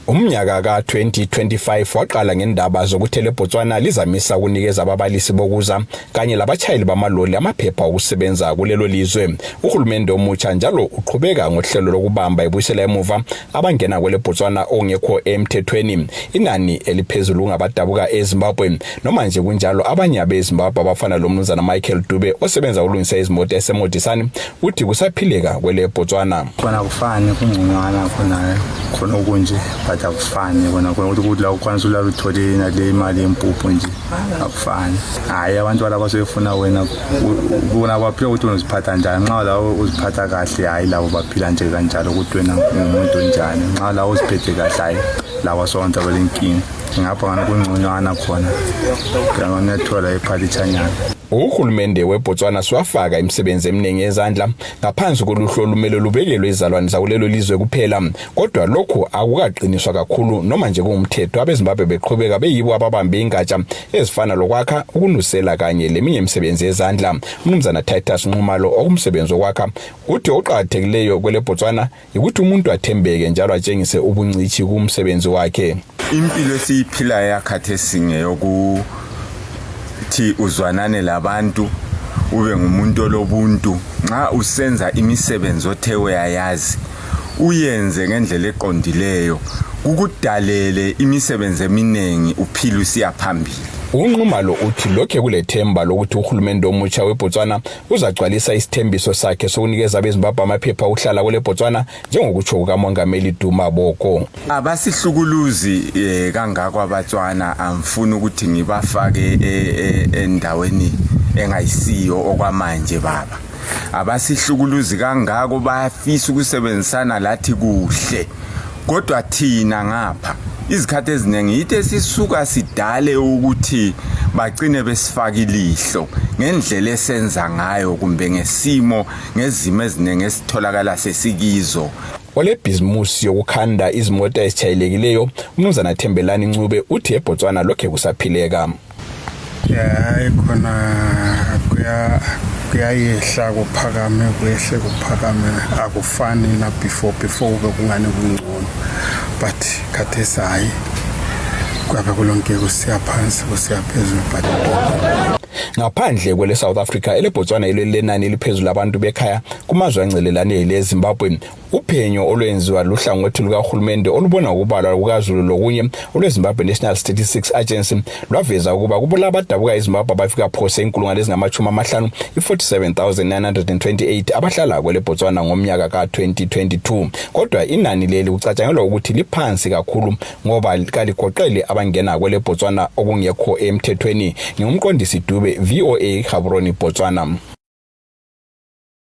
Umnyaka ka-2025 waqala ngendaba zokuthi leBotswana lizamisa ukunikeza ababalisi bokuza kanye labatshayeli bamaloli amaphepha okusebenza kulelo lizwe. Uhulumende omutsha njalo uqhubeka ngohlelo lokubamba ebuyisela emuva abangena kweleBotswana ongekho emthethweni. Inani eliphezulu ngabadabuka eZimbabwe noma nje kunjalo abanye abeZimbabwe abafana loMnumzana Michael Dube osebenza ukulungisa izimoto eseModisani uthi kusaphileka kweleBotswana. Kona kufani kungconywana khona okunje but akufani kona ukuthi la ukwanisa uthole le imali yempuphu nje akufani. Hayi abantu abasefuna wena kubona baphila ukuthi uziphatha njani. Nxa la uziphatha kahle hayi labo baphila nje kanjalo ukuthi wena umuntu njani. Nxa la uziphethe kahle hayi lawa sonke abalenkingi. Ngapha ngana kungconywana khona ngiyabona ethola ePhalithanyana. Uhulumende weBotswana swafaka imisebenzi eminingi yezandla ngaphansi koluhlu olumele lubekelwe izalwane zakulelo lizwe kuphela, kodwa lokhu akukaqiniswa kakhulu noma nje kungumthetho. AbeZimbabwe beqhubeka beyibo ababambe ingatsha ezifana lokwakha, ukunusela kanye leminye imisebenzi yezandla. Umnumzana Titus Nxumalo okumsebenzi wokwakha uthi oqhakathekileyo kweleBotswana ukuthi umuntu athembeke njalo atshengise ubuncithi kumsebenzi wakhe. Impilo esiyiphila yakhathesi ngeyoku thi uzwanane labantu ube ngumuntu olobuntu. Nxa usenza imisebenzi othe uyayazi uyenze ngendlela eqondileyo ukudalele imisebenzi eminengi uphila usiya phambili. Unxumalo uthi lokho kulethemba lokuthi uhulumende omutsha weBotswana uzagcwalisa isithembiso sakhe sokunikeza abeZimbabwe amaphepha okuhlala kweleBotswana njengokutsho kukaMongameli Duma Boko. Abasihlukuluzi kangaka abatswana amfuni ukuthi ngibafake endaweni engayisiyo okwamanje baba. Abasihlukuluzi kangaka bayafisa ukusebenzisana lathi kuhle, kodwa thina ngapha izikhathi eziningi ithe sisuka sidale ukuthi bagcine besifaka ilihlo ngendlela esenza ngayo kumbe ngesimo ngezimo eziningi esitholakala sesikizo. Olebhizimusi yokukhanda izimota ezitshayilekileyo uMnumzana Thembelani Ncube uthi eBotswana lokho kusaphileka. Khona kuyayehla kuphakame kwehle kuphakame akufani na before ube kungane kungcono, but khathesi hayi kwabe kulonke kusiya phansi kusiya phezulu. But ngaphandle kwele South Africa eleBotswana lenani eliphezulu abantu bekhaya kumazwe ancelelane leZimbabwe. Uphenyo olwenziwa luhlangothi lukahulumende olubona ukubalwa kukaZulu lokunye olweZimbabwe National Statistics Agency lwaveza ukuba kubula abadabuka eZimbabwe abafika phose inkulungwane ezingama-50 47,928 abahlala kweleBotswana ngomnyaka ka-2022, kodwa inani leli kucatshangelwa ukuthi liphansi kakhulu ngoba kaligoqele abangena kweleBotswana okungekho emthethweni. Ngumqondisi Dube, VOA Gaborone, Botswana.